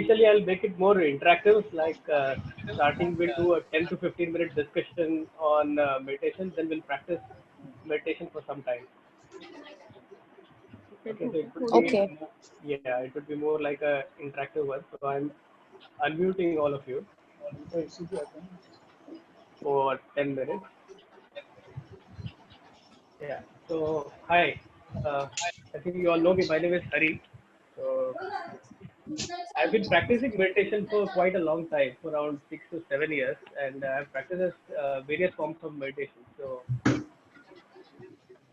initially I'll make it more interactive, like starting we'll do a 10 to 15 minute discussion on meditation, then we'll practice meditation for some time. Okay, so it would be Okay. yeah, it would be more like a interactive one. So I'm unmuting all of you for 10 minutes. Yeah. So hi, uh, I think you all know me. My name is Hari. So I've been practicing meditation for quite a long time, for around 6 to 7 years, and I've practiced various forms of meditation. So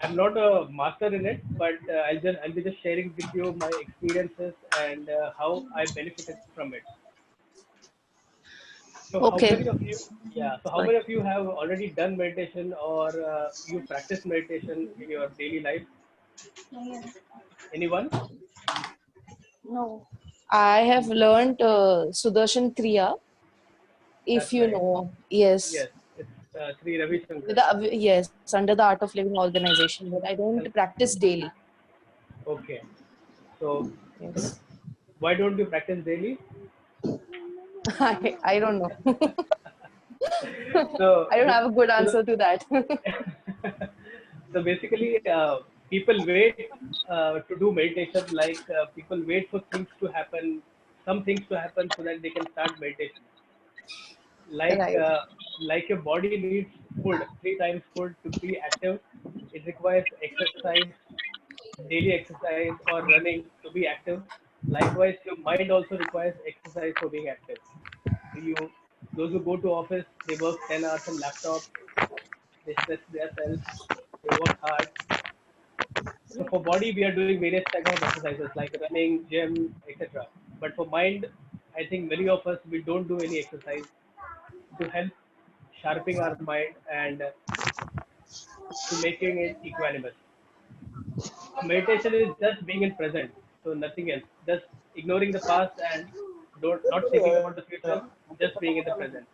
I'm not a master in it, but I'll be just sharing with you my experiences and how I benefited from it. So how Okay. many of you, yeah, so how Fine. many of you have already done meditation or you practice meditation in your daily life? Anyone? No. I have learned Sudarshan Kriya, if That's you nice. know. Yes. Yes, it's Sri Ravi Shankar. Yes, under the Art of Living organization, but I don't And practice daily. okay, so Yes. why don't you practice daily? I don't know. So, I don't have a good so, answer to that. so basically, people wait to do meditation. Like people wait for things to happen, some things to happen, so that they can start meditation. Like Right. uh, like your body needs food, 3 times food to be active. It requires exercise, daily exercise or running to be active. Likewise, your mind also requires exercise for being active. You, those who go to office, they work 10 hours on laptop, they stress themselves, they work hard. So for body, we are doing various type of exercises like running, gym, etc. But for mind, I think many of us we don't do any exercise to help sharpening our mind and to making it equanimous. So meditation is just being in present, so nothing else. Just ignoring the past and don't not thinking about the future, just being in the present.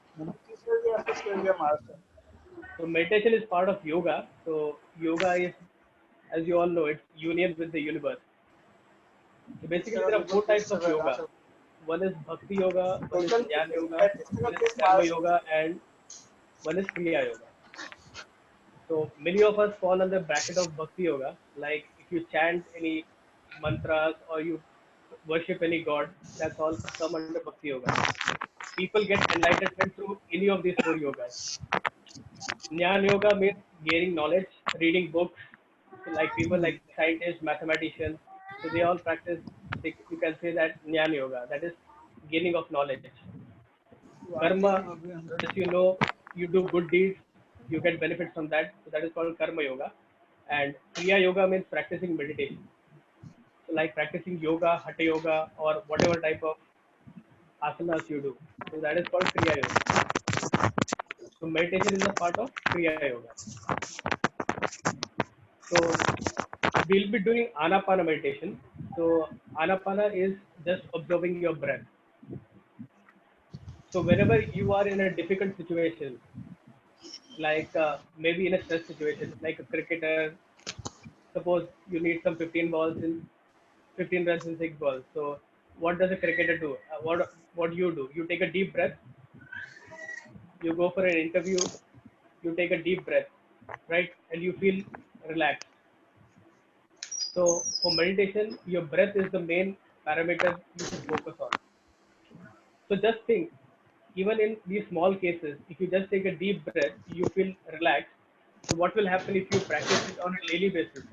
So meditation is part of yoga. So yoga is, as you all know, it's union with the universe. So basically, there are 4 types of yoga. One is bhakti yoga, one is jnana yoga, one is karma yoga, and one is kriya yoga. So many of us fall under bracket of bhakti yoga. Like if you chant any mantras or you worship any god, that's all come under bhakti yoga. People get enlightenment through any of these 4 yogas. Jnana yoga means gaining knowledge, reading books. So like people like scientists, mathematicians, so they all practice. You can say that jnana yoga, that is gaining of knowledge. Karma, as you know, you do good deeds, you get benefits from that. So that is called karma yoga. And kriya yoga means practicing meditation. So like practicing yoga, hatha yoga, or whatever type of asanas you do. So that is called kriya yoga. So meditation is a part of kriya yoga. So we'll be doing anapana meditation. So anapana is just observing your breath. So whenever you are in a difficult situation, like maybe in a stress situation, like a cricketer, suppose you need some 15 balls in 15 runs in 6 balls. So what does a cricketer do? What you do? You take a deep breath. You go for an interview. You take a deep breath, right? And you feel relaxed. So for meditation, your breath is the main parameter you should focus on. So just think, even in these small cases, if you just take a deep breath, you feel relaxed. So what will happen if you practice it on a daily basis?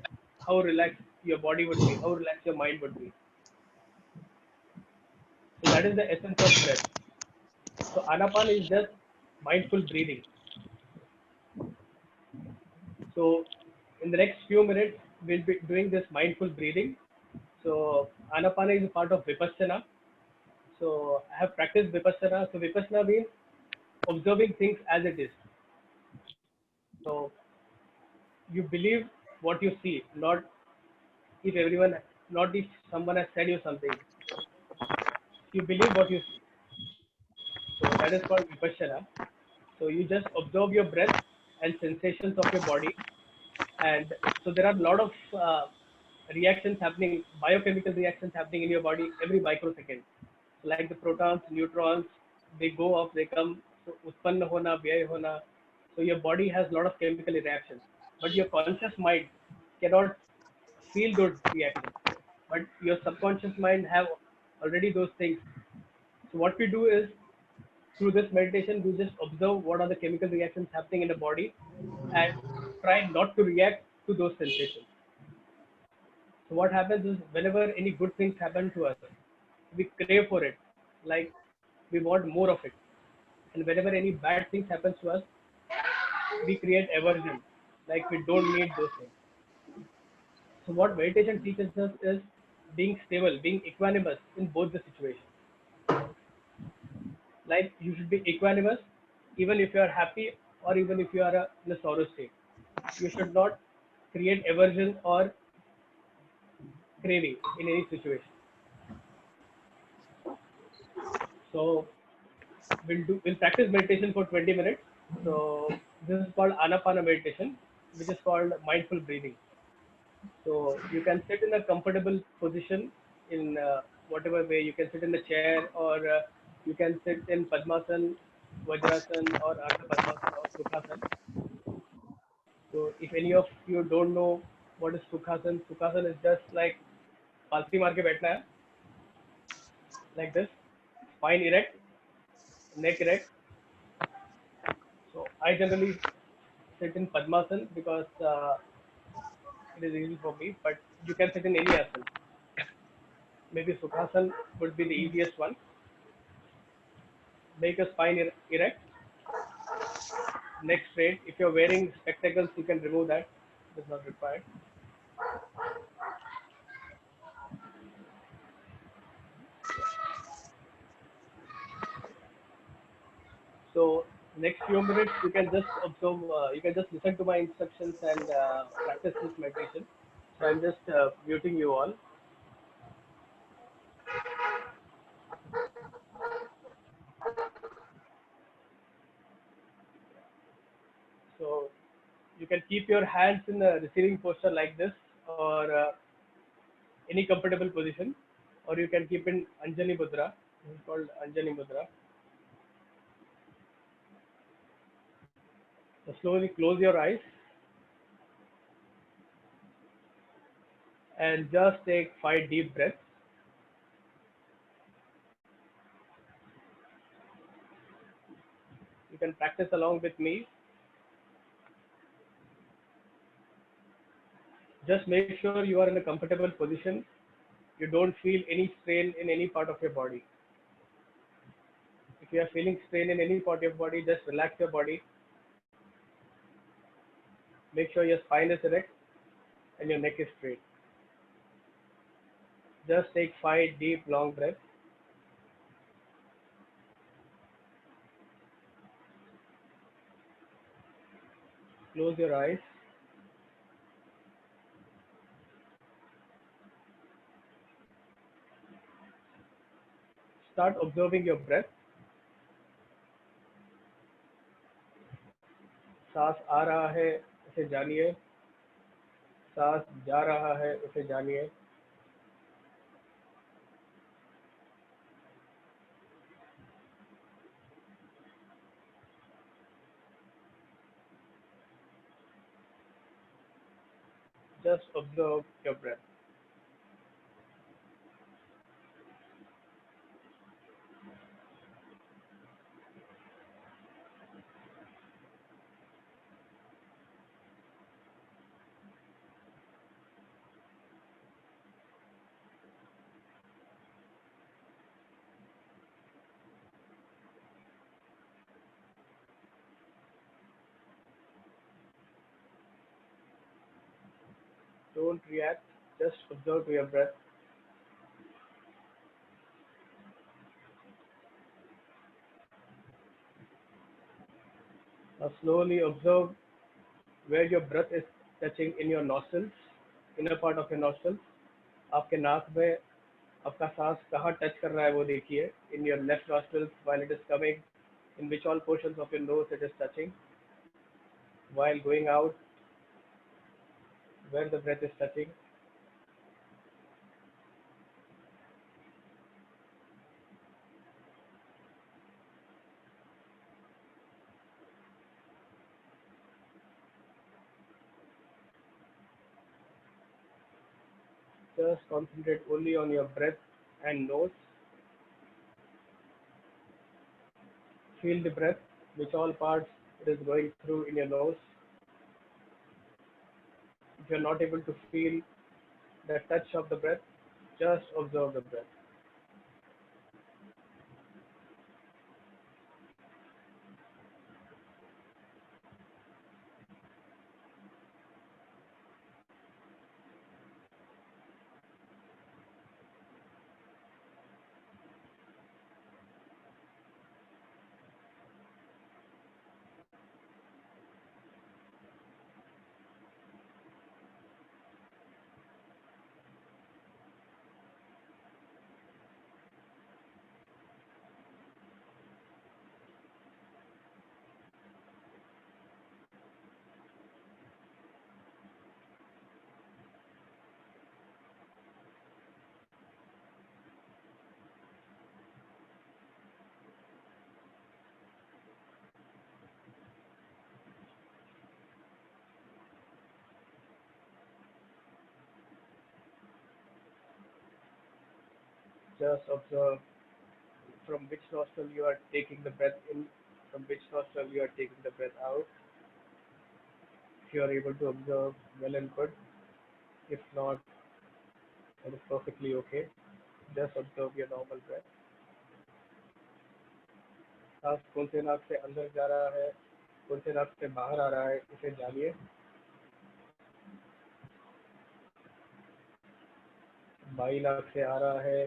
How relaxed your body would be, how relaxed your mind would be. So that is the essence of breath. So Anapan is just mindful breathing. So in the next few minutes, we'll be doing this mindful breathing. So Anapana is a part of Vipassana. So I have practiced Vipassana. So Vipassana means observing things as it is. So you believe what you see, not if everyone, not if someone has said you something. You believe what you see. So that is called Vipassana. So you just observe your breath and sensations of your body, and so there are a lot of reactions happening, biochemical reactions happening in your body every microsecond. like the protons, neutrons, they go up, they come. So utpanna hona, vyay hona. So your body has a lot of chemical reactions, but your conscious mind cannot feel those reactions. But your subconscious mind have already those things. So what we do is through this meditation, we just observe what are the chemical reactions happening in the body and try not to react to those sensations. So what happens is whenever any good things happen to us, we crave for it, like we want more of it. And whenever any bad things happens to us, we create aversion, like we don't need those things. So what meditation teaches us is being stable, being equanimous in both the situations. Like you should be equanimous even if you are happy or even if you are in a sorrow state. You should not create aversion or craving in any situation. So we'll practice meditation for 20 minutes. So this is called Anapana meditation, which is called mindful breathing. So you can sit in a comfortable position in whatever way. You can sit in a chair or you can sit in Padmasan, Vajrasan or Ardha Padmasan or Sukhasan. So if any of you don't know what is Sukhasan, Sukhasan is just like palsi maar ke baithna hai, like this, spine erect, neck erect. So I generally sit in Padmasan because it is easy for me, but you can sit in any asana. Maybe Sukhasan would be the easiest one. Make a spine erect, neck straight. If you're wearing spectacles, you can remove that. It's not required. So next few minutes, you can just observe. You can just listen to my instructions and practice this meditation. So I'm just muting you all. So you can keep your hands in a receiving posture like this, or any comfortable position, or you can keep in Anjani Mudra. This is called Anjani Mudra. So slowly close your eyes and just take 5 deep breaths. You can practice along with me. Just make sure you are in a comfortable position. You don't feel any strain in any part of your body. If you are feeling strain in any part of your body, just relax your body. Make sure your spine is erect and your neck is straight. Just take 5 deep, long breaths. Close your eyes. Start observing your breath. सांस आ रहा है उसे जानिए, सांस जा रहा है उसे जानिए. Just observe your breath. Don't react, just observe to your breath. Now slowly observe where your breath is touching in your nostrils, inner part of your nostrils. आपके नाक में आपका सांस कहाँ टच कर रहा है वो देखिए. In your left nostrils while it is coming, in which all portions of your nose it is touching. While going out, where the breath is touching. Just concentrate only on your breath and nose. Feel the breath, which all parts it is going through in your nose. If you're not able to feel the touch of the breath, just observe the breath. Just observe from which nostril you are taking the breath in, from which nostril you are taking the breath out. If you are able to observe, well and good. If not, that is perfectly okay. Just observe your normal breath. सांस कौन से नाक से अंदर जा रहा है, कौन से नाक से बाहर आ रहा है, इसे जानिए. बाई नाक से आ रहा है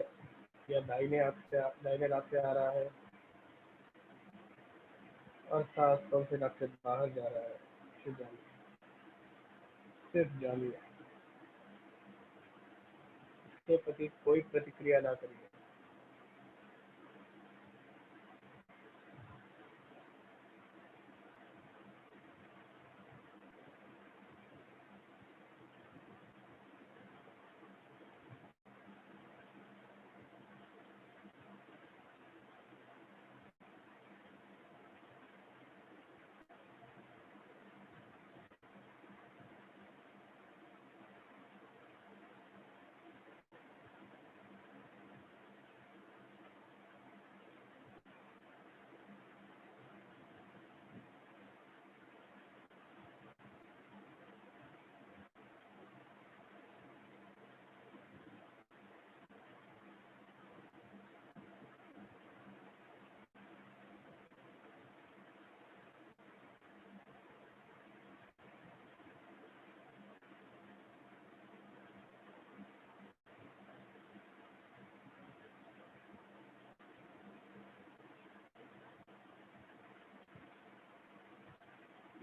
या दाहिने नाक से आ रहा है, और सांस कौन से नाक से बाहर जा रहा है, इसे जानिए. सिर्फ जानिए. इसके प्रति कोई प्रतिक्रिया ना करिए.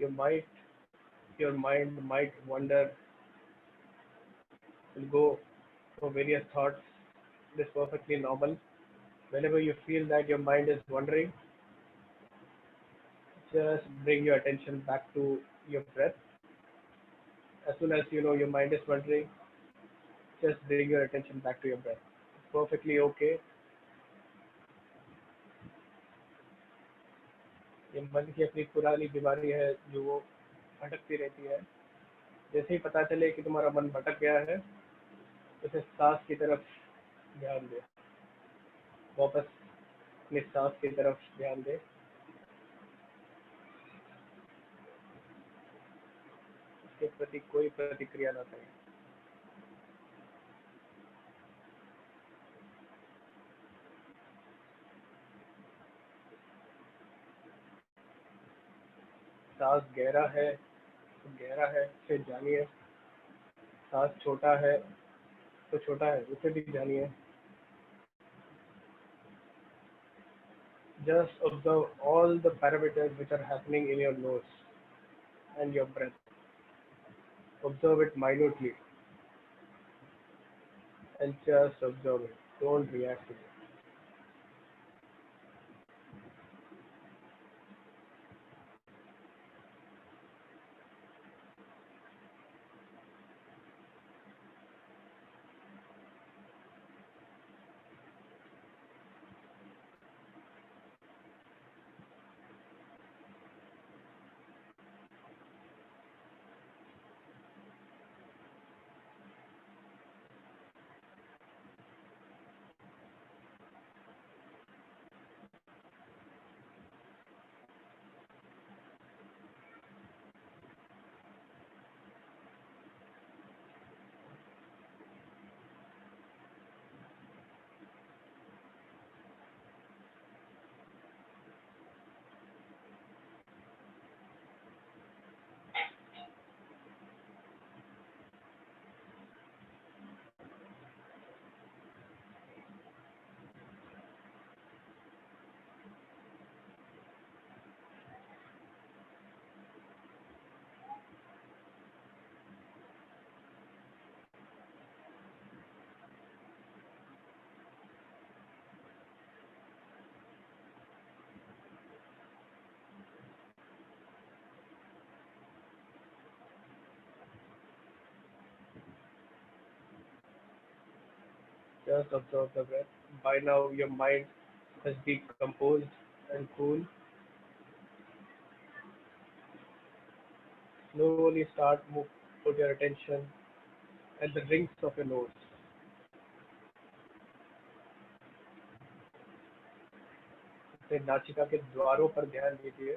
You might, your mind might wander, will go for various thoughts. It is perfectly normal. Whenever you feel that your mind is wandering, just bring your attention back to your breath. As soon as you know your mind is wandering, just bring your attention back to your breath. It's perfectly okay. ये मन की अपनी पुरानी बीमारी है जो वो भटकती रहती है. जैसे ही पता चले कि तुम्हारा मन भटक गया है, उसे सांस की तरफ ध्यान दे. वापस अपनी सांस की तरफ ध्यान दे. इसके प्रति कोई प्रतिक्रिया ना करें. सांस गहरा है तो गहरा है, फिर जानिए. सांस छोटा है तो छोटा है, उसे भी जानिए. Just observe all the parameters which are happening in your nose and your breath. Observe it minutely and just observe it. Don't react to it. Just observe the breath. By now, your mind has decomposed and cool. Slowly put your attention at the rings of your nose. अपने नासिका के द्वारों पर ध्यान दीजिए.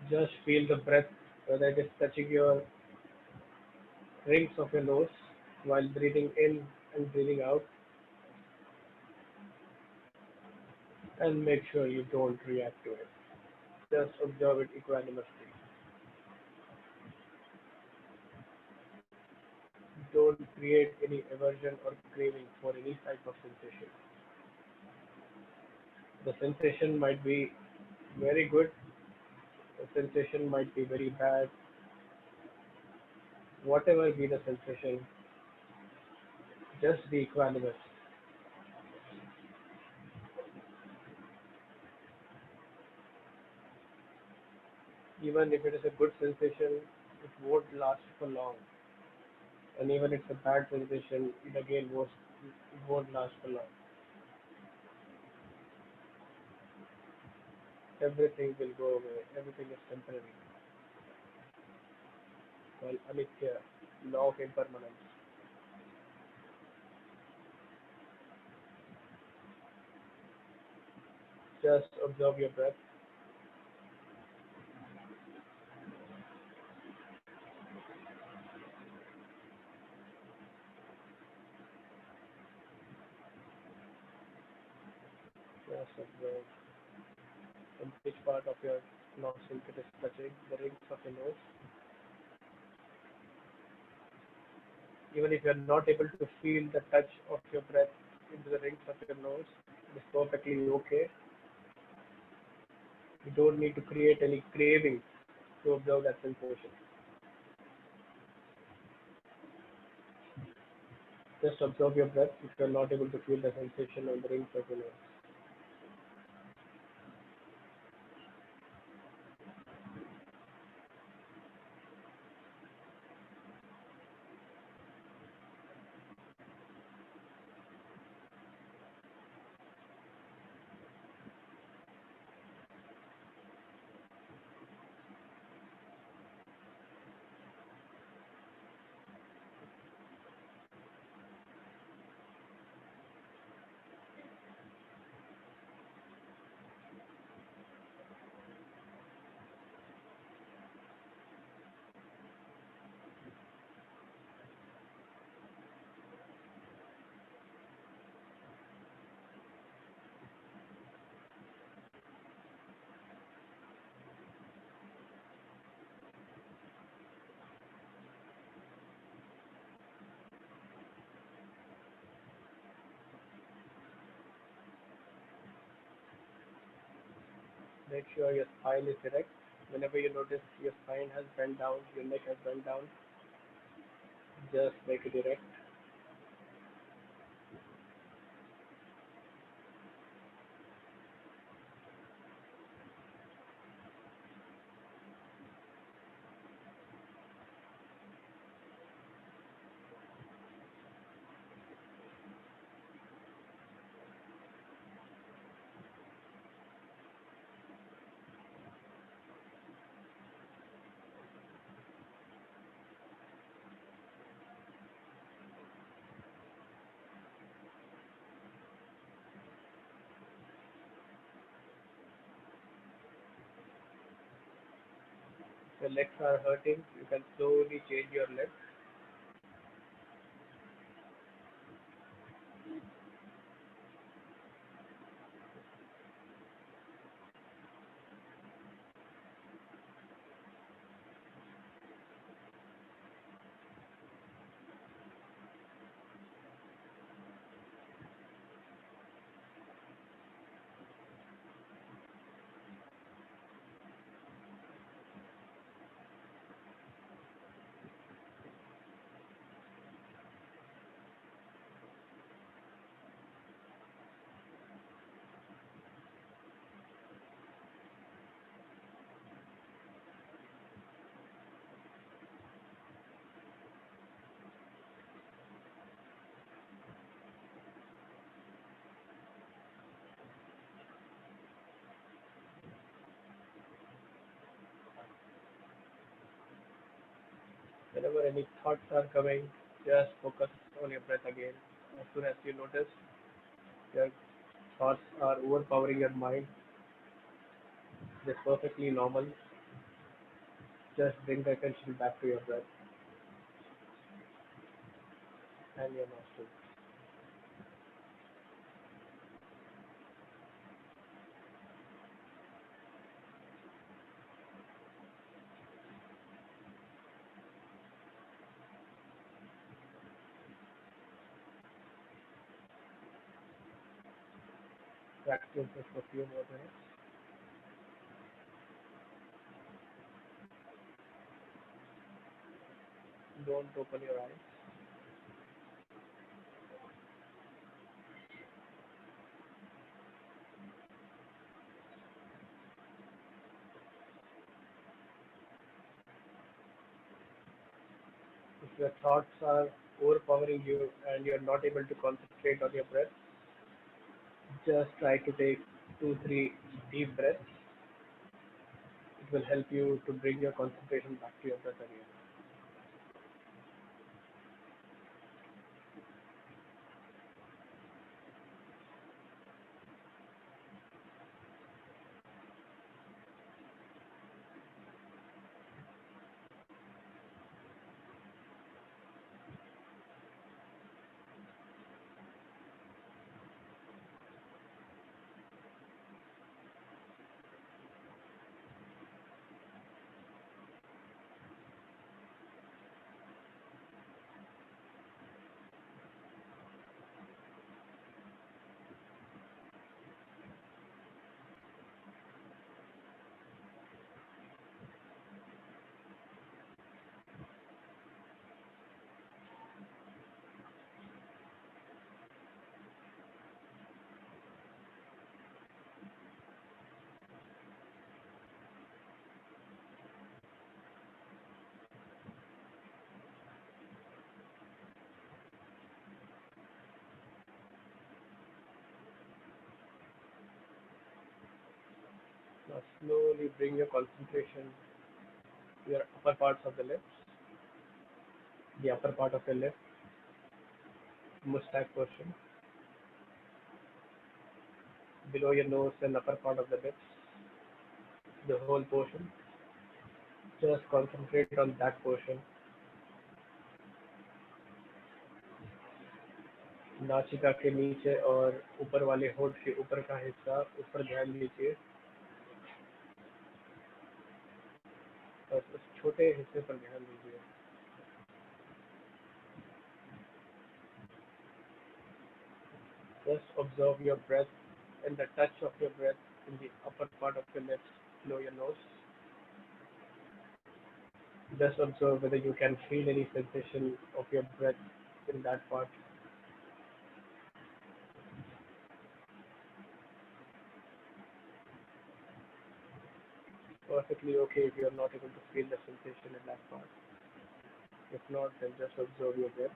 Just feel the breath, whether it is touching your rings of your nose while breathing in and breathing out, and make sure you don't react to it. Just observe it equanimously. Don't create any aversion or craving for any type of sensation. The sensation might be very good, the sensation might be very bad. Whatever be the sensation, just be equanimous. Even if it is a good sensation, it won't last for long. And even if it's a bad sensation, it won't last for long. Everything will go away. Everything is temporary. Well, Anitya, law of impermanence. Just observe your breath. Just observe in which part of your nostril it is touching the rings of your nose. Even if you are not able to feel the touch of your breath into the rings of your nose, it is perfectly okay. You don't need to create any craving to observe that sensation. Just observe your breath if you are not able to feel the sensation on the rings of your nose. Make sure your spine is erect. Whenever you notice your spine has bent down, your neck has bent down, just make it erect. If your legs are hurting, you can slowly change your legs. Whenever any thoughts are coming, just focus on your breath again. As soon as you notice your thoughts are overpowering your mind, it's perfectly normal. Just bring the attention back to your breath and your nostrils. Practice this for a few more minutes. Don't open your eyes. If your thoughts are overpowering you and you're not able to concentrate on your breath, just try to take 2, 3 deep breaths. It will help you to bring your concentration back to your breath again. Now slowly bring your concentration to your upper parts of the lips, the upper part of your lip, mustache portion, below your nose and upper part of the lips, the whole portion. Just concentrate on that portion. नासिका के नीचे और ऊपर वाले होठ के ऊपर का हिस्सा ऊपर ध्यान दीजिए, बस उस छोटे हिस्से पर ध्यान दीजिए. Just observe your breath and the touch of your breath in the upper part of your lips, below your nose. Just observe whether you can feel any sensation of your breath in that part. Perfectly okay if you are not able to feel the sensation in that part. If not, then just observe your breath.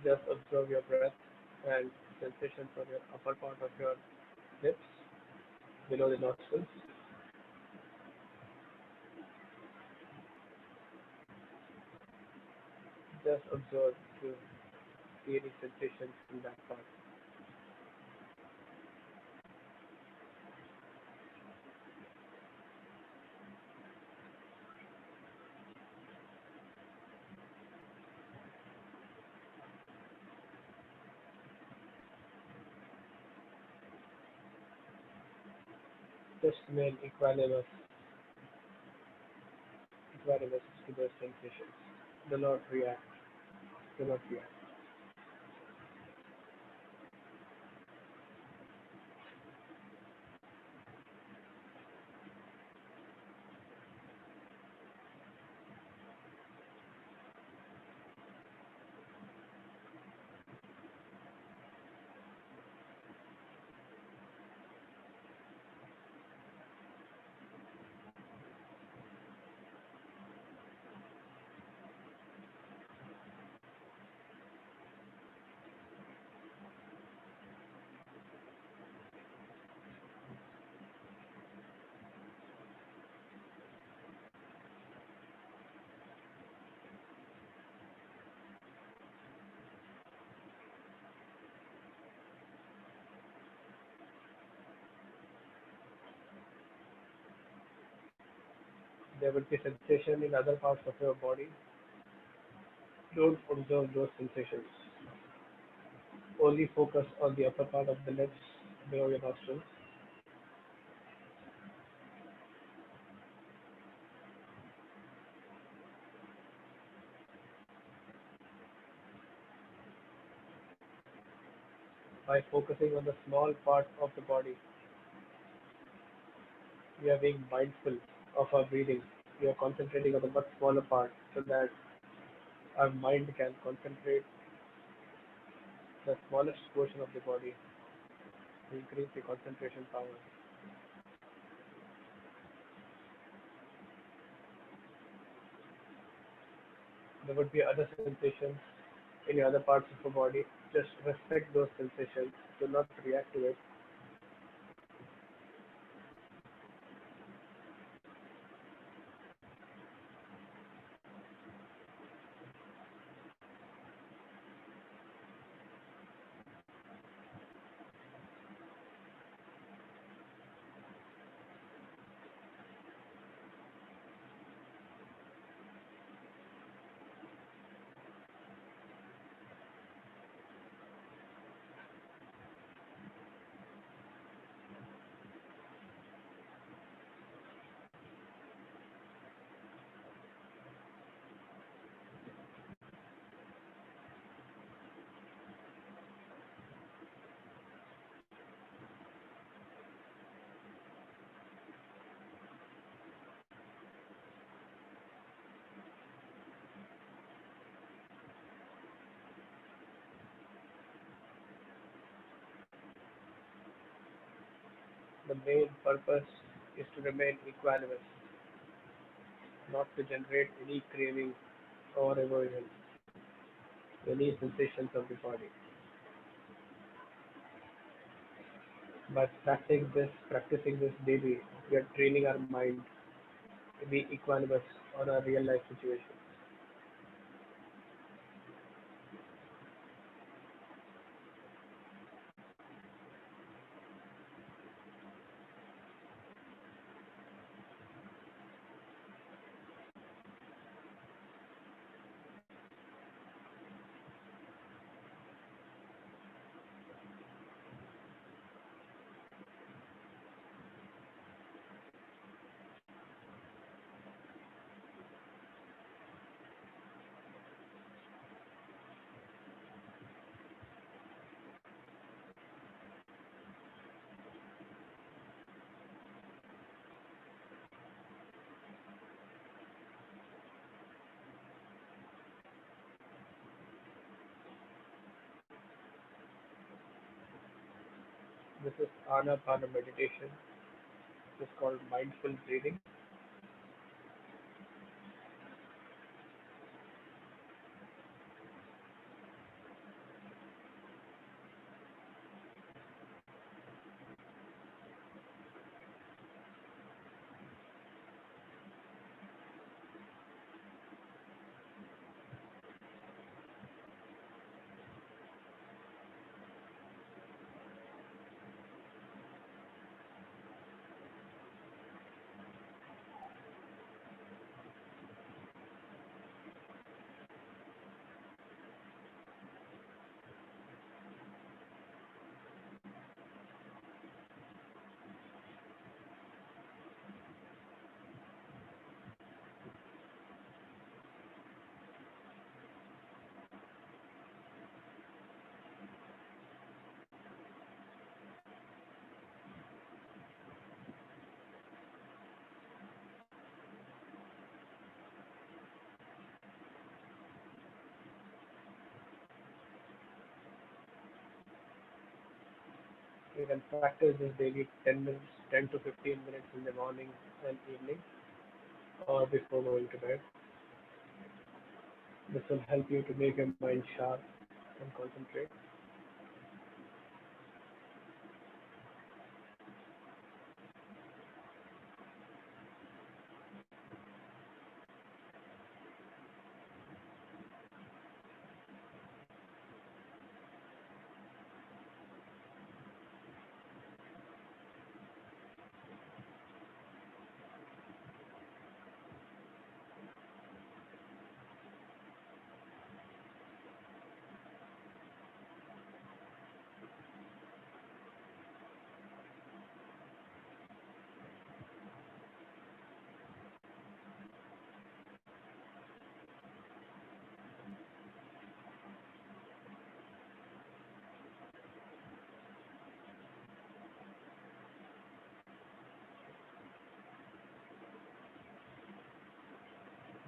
Just observe your breath and sensations on your upper part of your lips, below the nostrils. Just observe to see any sensations in that part. Just remain equanimous to those sensations. Do not react. Do not react. There will be sensation in other parts of your body. Don't observe those sensations. Only focus on the upper part of the lips, below your nostrils. By focusing on the small part of the body, we are being mindful of our breathing. We are concentrating on the much smaller part so that our mind can concentrate the smallest portion of the body to increase the concentration power. There would be other sensations in the other parts of the body. Just respect those sensations. Do not react to it. The main purpose is to remain equanimous, not to generate any craving or aversion to any sensations of the body. By practicing this daily, we are training our mind to be equanimous on our real life situations. This is Anapana meditation. It's called mindful breathing. You can practice this daily 10 minutes, 10 to 15 minutes in the morning and evening or before going to bed. This will help you to make your mind sharp and concentrate.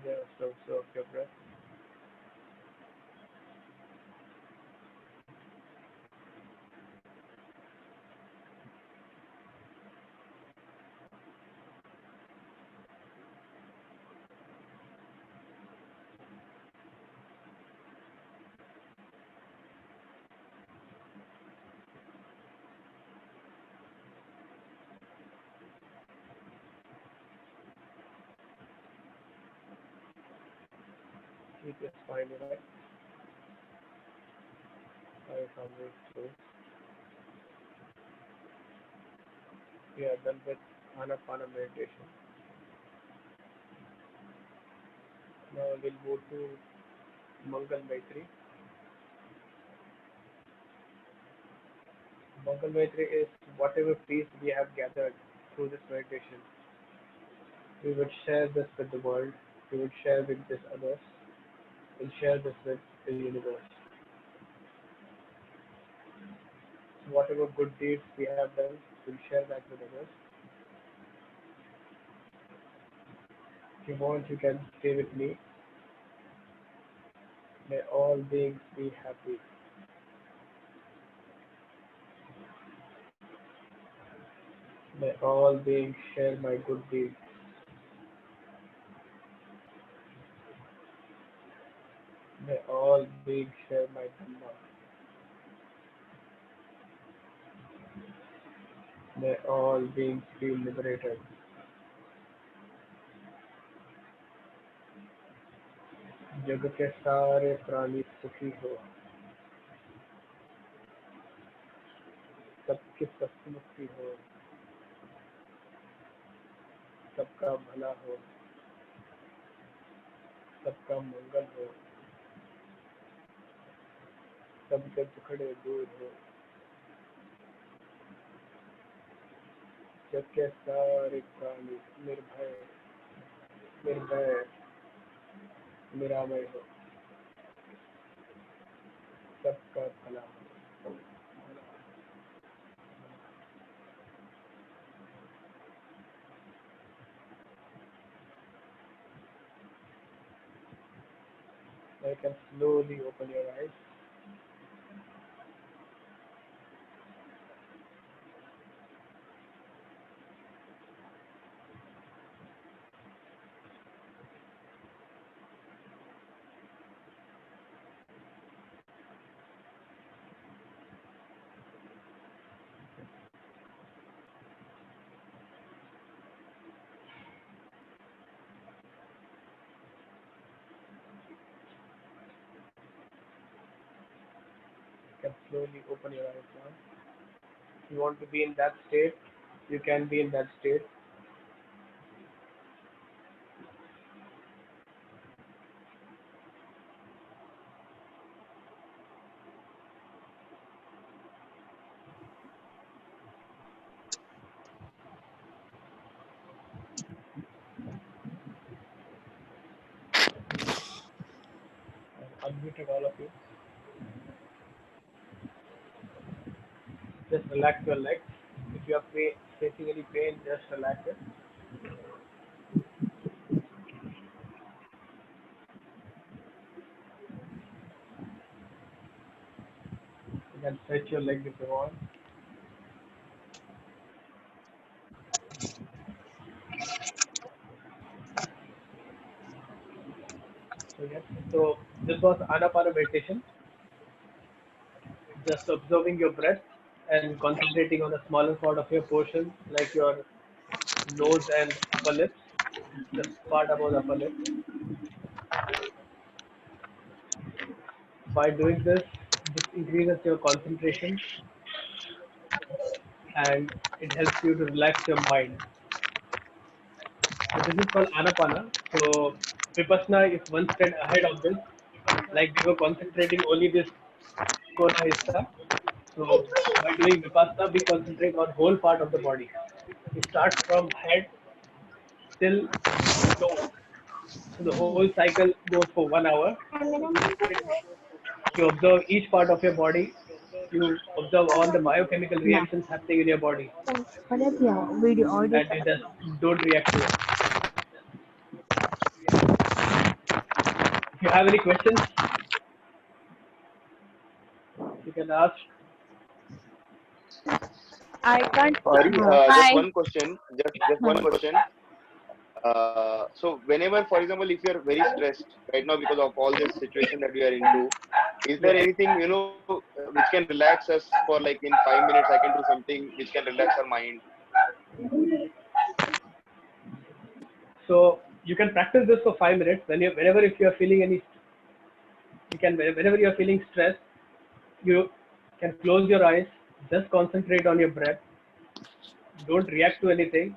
Yeah, so of your breath. Keep your spine erect. Eyes always closed. We are done with Anapana meditation. Now we'll move to Mangal Maitri. Mangal Maitri is whatever peace we have gathered through this meditation. We would share this with the world. We would share with this others. We'll share this with the universe. So whatever good deeds we have done, we'll share that with others. If you want, you can stay with me. May all beings be happy. May all beings share my good deeds. May all beings share my Dhamma. May all beings feel liberated. जग के सारे प्राणी सुखी हो, सबकी सत्मुक्ति हो, सबका भला हो, सबका मंगल हो, सबके दुखड़े दूर हो। जग के सारे प्राणी निर्भय निर्भय निरामय हो, सबका भला हो। Now you can slowly open your eyes. You can slowly open your eyes now. If you want to be in that state, you can be in that state. I've unmuted all of you. Just relax your legs. If you are facing any pain, just relax it. You can stretch your legs if you want. this was Anapana meditation, just observing your breath and concentrating on a smaller part of your portion, like your nose and upper lips, the part above the upper lip. By doing this increases your concentration and it helps you to relax your mind. So this is called Anapana. So Vipassana is one step ahead of this. Like we were concentrating only this Kona Hissa. So by doing Vipassana, we concentrate on whole part of the body. We start from head till toe. So the whole cycle goes for 1 hour. You observe each part of your body. You observe all the biochemical reactions happening in your body, Video audio. and you just don't react to it. If you have any questions, you can ask. I can't. Sorry, just Hi. one question. Just one question. So whenever, for example, if you're very stressed right now because of all this situation that we are into, is there Yeah. anything which can relax us for like in 5 minutes? I can do something which can relax our mind. So you can practice this for 5 minutes. Whenever if you are feeling any, you can whenever you are feeling stressed, you can close your eyes. Just concentrate on your breath. Don't react to anything.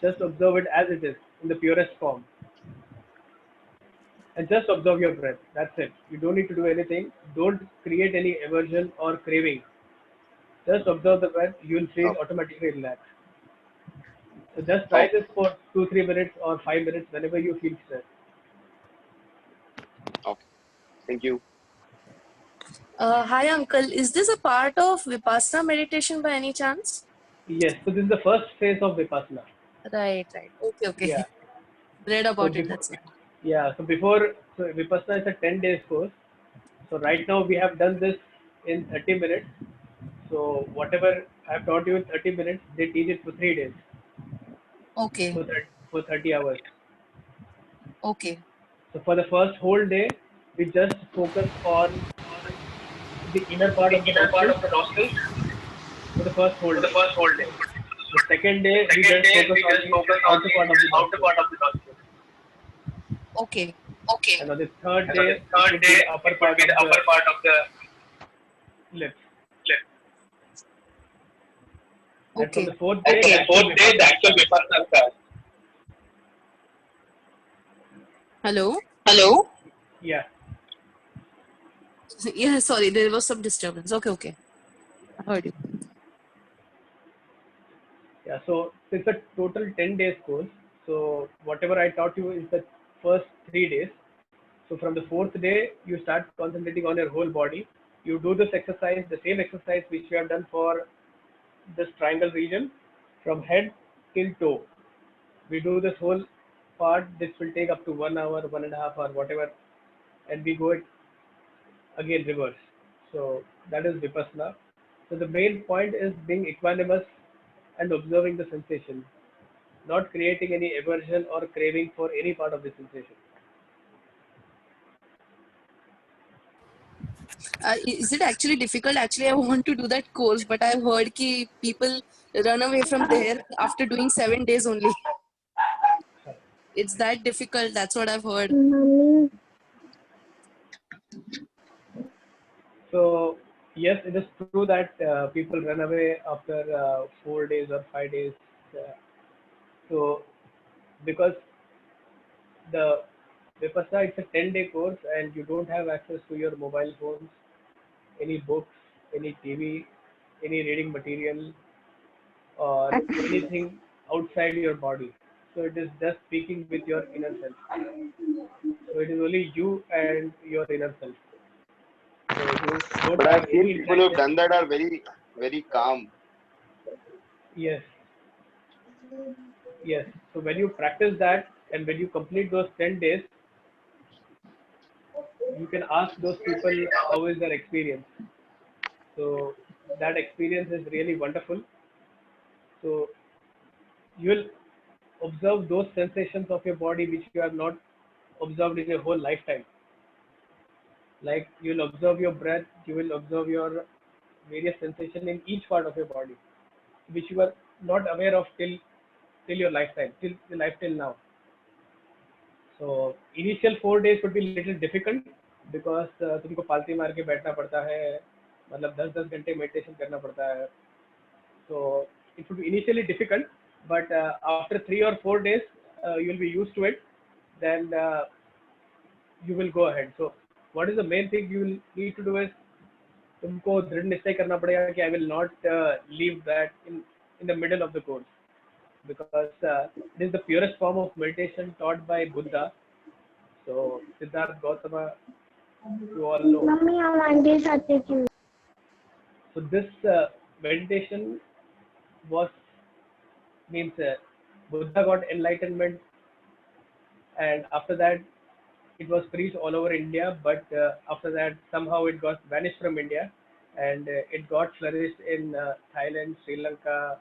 Just observe it as it is in the purest form, and just observe your breath. That's it. You don't need to do anything. Don't create any aversion or craving. Just observe the breath. You'll feel Okay. automatically relaxed. So just try Okay. this for 2-3 minutes or 5 minutes whenever you feel stressed. Okay. Thank you. Hi, uncle. Is this a part of Vipassana meditation by any chance? Yes. So this is the first phase of Vipassana. Right, right. Okay, okay. Yeah. Read So about it. before, That's it. yeah. So Vipassana is a 10 days course. So right now we have done this in 30 minutes. So whatever I've taught you in 30 minutes, they teach it for 3 days, Okay, for 30 hours. okay, So for the first whole day, we just focus on the inner part of the nostrils for the first whole day. The second day, we just focus on the outer part of the nostrils. okay, And on the third day, it would be the upper part of the lips. And from okay. the fourth day, the actual Vipassana starts. Hello? Yeah. Yeah, sorry, there was some disturbance. Okay, okay. I heard you. Yeah, so it's a total 10 days course. So whatever I taught you is the first 3 days. So from the fourth day, you start concentrating on your whole body. You do this exercise, the same exercise which you have done for this triangle region, from head till toe. We do this whole part. This will take up to 1 hour, 1.5 hours, whatever, and we go it again reverse. So that is Vipassana. So the main point is being equanimous and observing the sensation, not creating any aversion or craving for any part of the sensation. Is it actually difficult? Actually, I want to do that course, but I've heard ki people run away from there after doing 7 days only. It's that difficult. That's what I've heard. So yes, it is true that people run away after 4 days or 5 days. Uh, so because the Vipassana, it's a 10-day course and you don't have access to your mobile phones, any books, any TV, any reading material, or anything outside your body. So it is just speaking with your inner self. So it is only you and your inner self. So you don't But have I've seen any people who've interaction. done that are very, very calm. Yes, yes. So when you practice that and when you complete those 10 days, you can ask those people how is their experience. So that experience is really wonderful. So you will observe those sensations of your body which you have not observed in your whole lifetime. Like you'll observe your breath, you will observe your various sensation in each part of your body, which you were not aware of till your lifetime, till your life till now. So initial 4 days would be little difficult because तुमको पालती मार के बैठना पड़ता है, मतलब 10-10 घंटे meditation करना पड़ता है. So it would be initially difficult, but after 3 or 4 days, you will be used to it. Then you will go ahead. So what is the main thing you will need to do is तुमको दृढ़ निश्चय करना पड़ेगा कि I will not leave that in the middle of the course, because it is the purest form of meditation taught by Buddha. So Siddhartha Gautama, you all know. Mummy हम aunty साथ क्यों? So this meditation was means Buddha got enlightenment, and after that it was preached all over India. But after that somehow it got vanished from India, and it got flourished in Thailand, Sri Lanka,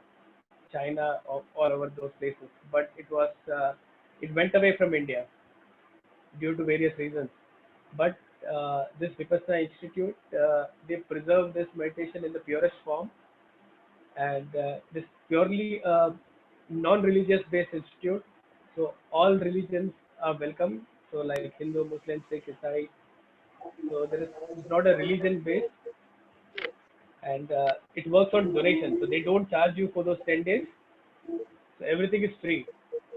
China, all over those places. But it went away from India due to various reasons. But this Vipassana Institute, they preserve this meditation in the purest form, and this purely non-religious based institute. So all religions are welcome. So like Hindu, Muslim, Sikh, Isai. So there is not a religion based, and it works on donation. So they don't charge you for those 10 days. So everything is free.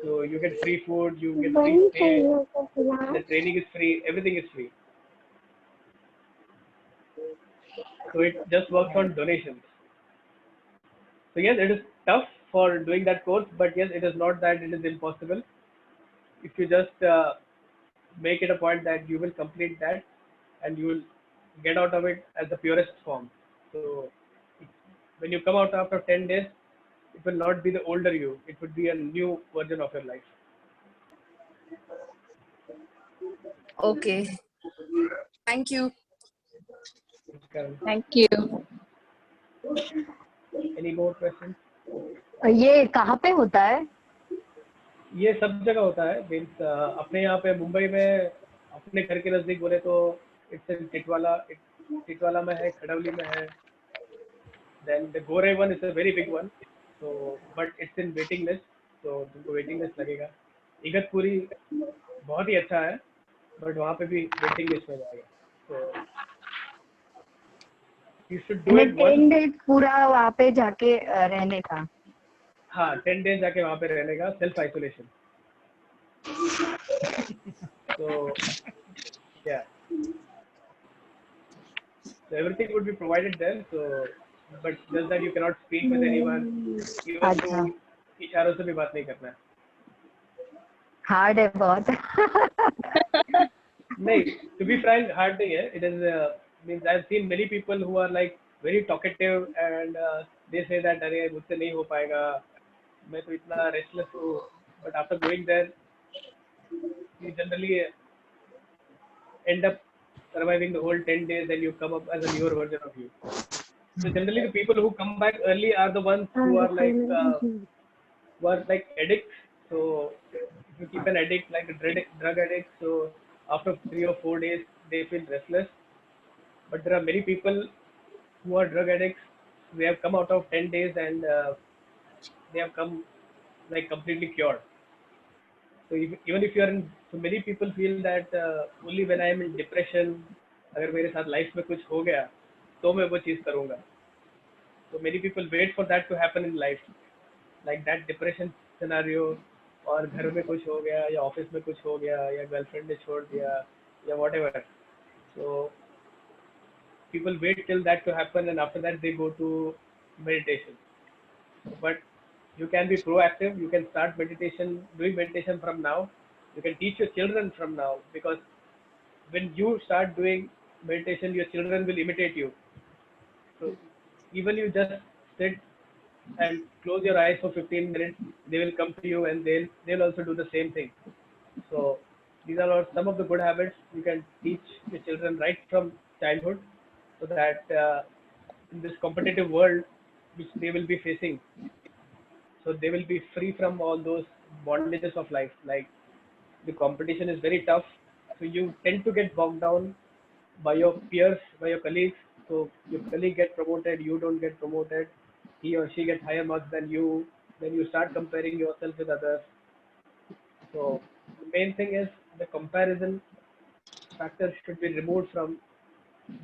So you get free food, you get free बड़ी stay, चाहिए तो फिलहाल. the training is free, everything is free. So it just works on donations. So yes, it is tough for doing that course, but yes, it is not that it is impossible. If you just make it a point that you will complete that, and you will get out of it as the purest form. So when you come out after 10 days, it will not be the older you, it would be a new version of your life. Okay. Thank you. Thank you. Any more questions? ये कहाँ पे होता है? ये सब जगह होता है. मीन्स अपने यहाँ पे मुंबई में अपने घर के नजदीक बोले तो इट्स इन टिटवाला में है, खड़वली में है. Then the Gore one is a very big one. So but it's in waiting list, तो तुमको वेटिंग लिस्ट लगेगा. इगतपुरी बहुत ही अच्छा है, बट वहाँ पे भी वेटिंग लिस्ट में जाएगा. तो you should do it 10 days पूरा वहाँ पे जाके रहने का. हाँ, 10 days जाके वहाँ पे रहने का, self isolation. So yeah, so everything would be provided there. So but just that you cannot speak with anyone, even अच्छा. though इशारों से भी बात नहीं करना है. हार्ड है बहुत. नहीं, to be frank, hard नहीं है. It is means I've seen many people who are like very talkative, and they say that अरे मुझसे नहीं हो पाएगा, मैं तो इतना restless हूँ. But after going there, you generally end up surviving the whole 10 days, and you come up as a newer version of you. So generally the people who come back early are the ones who are like addicts. So if you keep an addict like a drug addict, so after 3 or 4 days they feel restless. But there are many people who are drug addicts. They have come out of 10 days, and they have come like completely cured. So even if you are in, so many people feel that only when I am in depression, अगर मेरे साथ life में कुछ हो गया तो मैं वो चीज़ करूँगा. So many people wait for that to happen in life, like that depression scenario, और घर में कुछ हो गया या ऑफिस में कुछ हो गया या गर्लफ्रेंड ने छोड़ दिया या whatever. So people wait till that to happen, and after that they go to meditation. But you can be proactive. You can start doing meditation from now. You can teach your children from now, because when you start doing meditation, your children will imitate you. So even you just sit and close your eyes for 15 minutes, they will come to you, and they'll also do the same thing. So these are all some of the good habits you can teach your children right from childhood, so that in this competitive world which they will be facing, so they will be free from all those bondages of life. Like the competition is very tough, so you tend to get bogged down by your peers, by your colleagues. So your colleague gets promoted, you don't get promoted. He or she gets higher marks than you. Then you start comparing yourself with others. So the main thing is the comparison factor should be removed from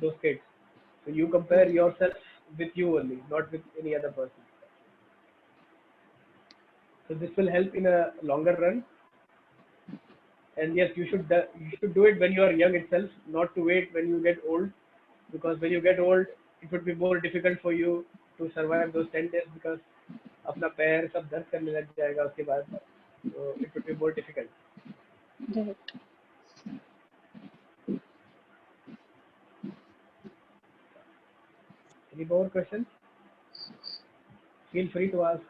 those kids. So you compare yourself with you only, not with any other person. So this will help in a longer run. And yes, you should do it when you are young itself, not to wait when you get old, because when you get old, it would be more difficult for you to survive those 10 days because अपना पैर सब दर्द करने लग जाएगा उसके बाद. So it would be more difficult. Right. Any more questions? Feel free to ask.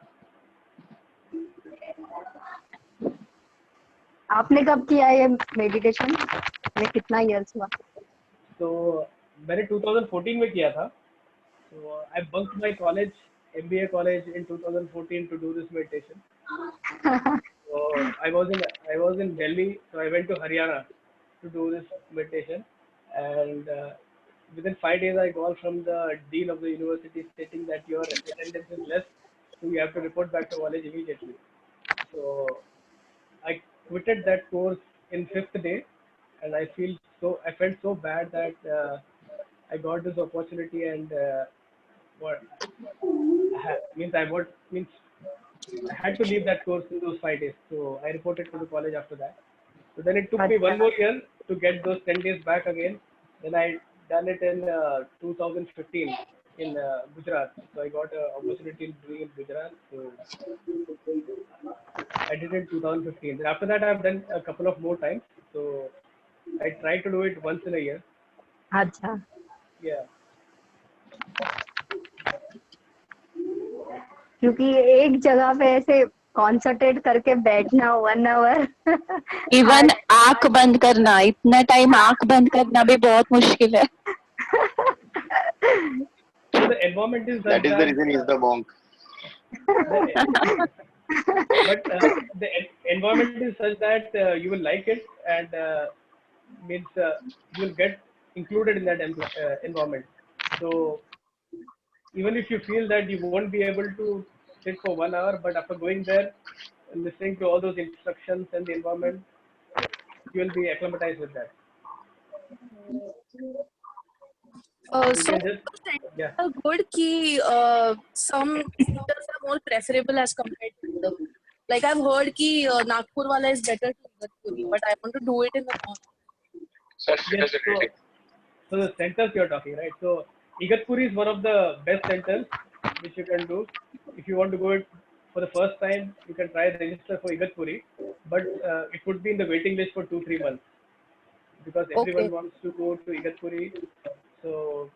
आपने कब किया ये मेडिटेशन में कितना इयर्स हुआ? तो मैंने 2014 में किया था. So I bunked my college, MBA college in 2014 to do this meditation. So I was in Delhi, so I went to Haryana to do this meditation, and within 5 days I got from the dean of the university stating that your attendance is less, so you have to report back to college immediately. So I quitted that course in 5th day, and I felt so bad that I got this opportunity, and what means I had to leave that course in those 5 days. So I reported to the college after that. So then it took me one more year to get those 10 days back again. Then I done it in 2015 in Gujarat. So I got an opportunity in doing it in Gujarat. So I did it in 2015. Then after that, I've done a couple of more times. So I try to do it once in a year. अच्छा. Yeah. क्योंकि एक जगह पे ऐसे concentrate करके बैठना 1 our. Even आंख बंद करना, इतना टाइम आंख बंद करना भी बहुत मुश्किल है. So the environment is That is the reason he is the monk. But the environment is such that you will like it, and means you will get included in that environment. So even if you feel that you won't be able to sit for 1 hour, but after going there and listening to all those instructions and the environment, you will be acclimatized with that. You So can just, yeah. good ki some centers are more preferable as compared to other. Like I've heard ki Nagpur wala is better to Igatpuri, but I want to do it in the north. Yes, so the centers you're talking, right? So Igatpuri is one of the best centers which you can do. If you want to go it for the first time, you can try to register for Igatpuri, but it would be in the waiting list for 2-3 months because everyone wants to go to Igatpuri. So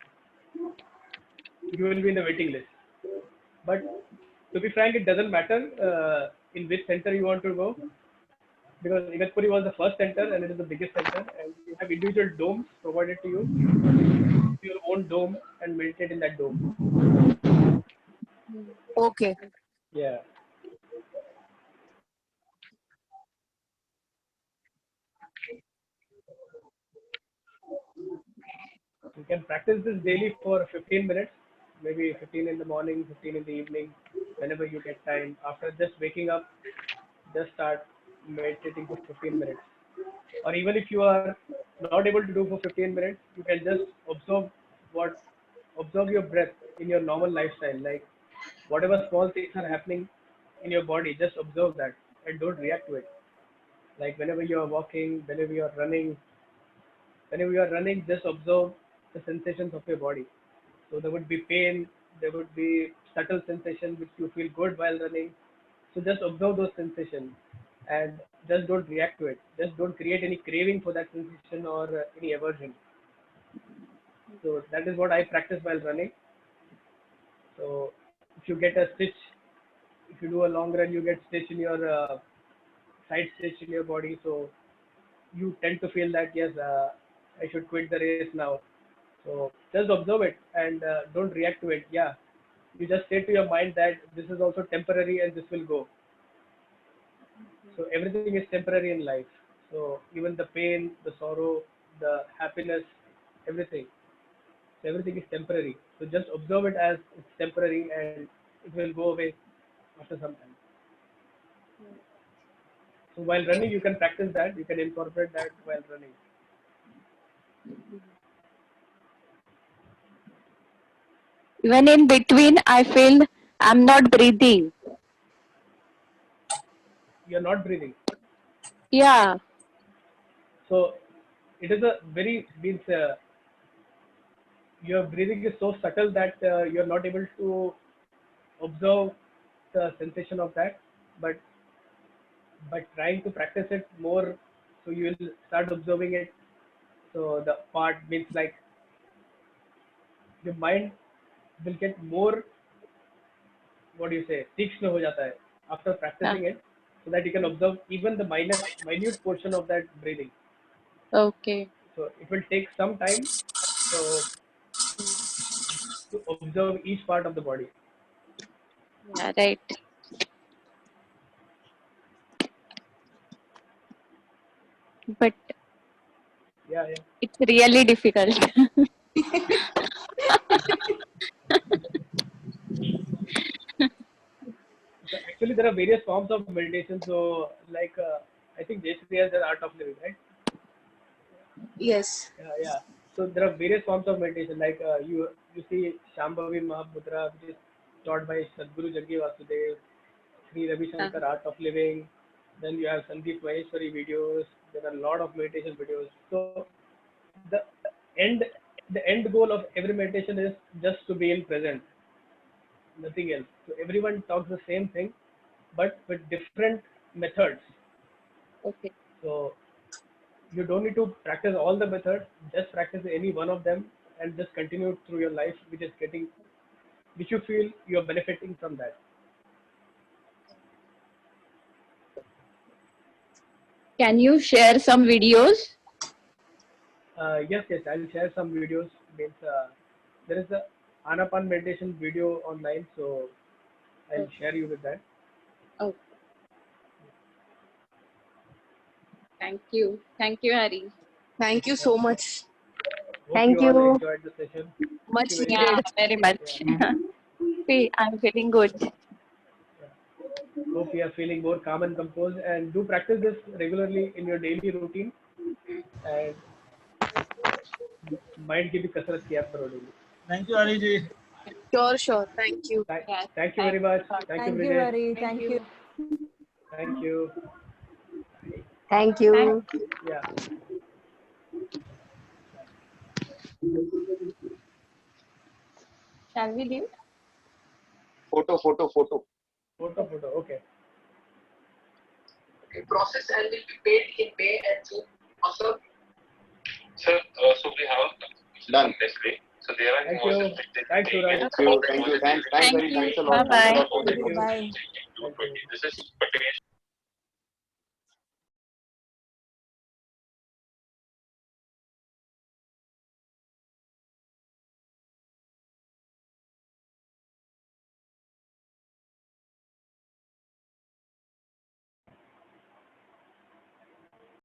you will be in the waiting list. But to be frank, it doesn't matter in which center you want to go, because Igatpuri was the first center and it is the biggest center, and you have individual domes provided to you, your own dome, and meditate in that dome. Okay. Yeah. You can practice this daily for 15 minutes, maybe 15 in the morning, 15 in the evening, whenever you get time. After just waking up, just start meditating for 15 minutes. Or even if you are not able to do for 15 minutes, you can just observe your breath in your normal lifestyle. Like whatever small things are happening in your body, just observe that and don't react to it. Like whenever you are walking, whenever you are running, just observe the sensations of your body. So there would be pain, there would be subtle sensations which you feel good while running. So just observe those sensations and just don't react to it. Just don't create any craving for that sensation or any aversion. So that is what I practice while running. So if you get a stitch, if you do a long run, you get stitch in your side stitch in your body. So you tend to feel that yes, I should quit the race now. So just observe it and don't react to it. Yeah, you just say to your mind that this is also temporary and this will go. So everything is temporary in life. So even the pain, the sorrow, the happiness, everything. So everything is temporary. So just observe it as it's temporary and it will go away after some time. So while running, you can practice that. You can incorporate that while running. Even in between, I feel I'm not breathing. You're not breathing. Yeah. So it is a very means your breathing is so subtle that you're not able to observe the sensation of that. But by trying to practice it more, so you will start observing it. So the part means like your mind will get more, what do you say, तीक्ष्ण हो जाता है after practicing it, so that you can observe even the minute portion of that breathing. Okay. So it will take some time so to observe each part of the body. Yeah, right. But Yeah, yeah. it's really difficult. So actually, there are various forms of meditation. So, like, I think Jayashree has the art of living, right? Yes. Yeah, yeah. So there are various forms of meditation. Like you see Shambhavi Mahamudra, which is taught by Sadhguru Jaggi Vasudev, Sri Ravi Shankar Art of Living. Then you have Sandeep Maheshwari videos. There are a lot of meditation videos. So the end the end goal of every meditation is just to be in present, nothing else. So everyone talks the same thing, but with different methods. Okay. So you don't need to practice all the methods, just practice any one of them and just continue through your life, which you feel you're benefiting from that. Can you share some videos? Yes, I'll share some videos. Means there is a Anapan meditation video online, so I'll share you with that. Oh. Thank you. Thank you, Hari. Thank you so much. Hope Thank you all you. enjoyed the session. Much Thank you very needed. Yeah, very much. See, I'm feeling good. Hope you are feeling more calm and composed, and do practice this regularly in your daily routine. And mind की भी कसरत किया करो daily. Thank you, Hari ji. Sure. Thank you. Yes. Thank you very much. Thank you, Thank you, Bridget. Hari. Thank you. Thank you. Thank you. Yeah. Shall we leave? Photo. Photo. Okay. Process and will be paid in May and June. Also, Sir, so we have Done. next week. So there are Thank you. Thanks, Suraj. Thank you. Thanks, Hari. Thanks a lot. Bye-bye. Thanks a lot for Thank the you. Bye. This is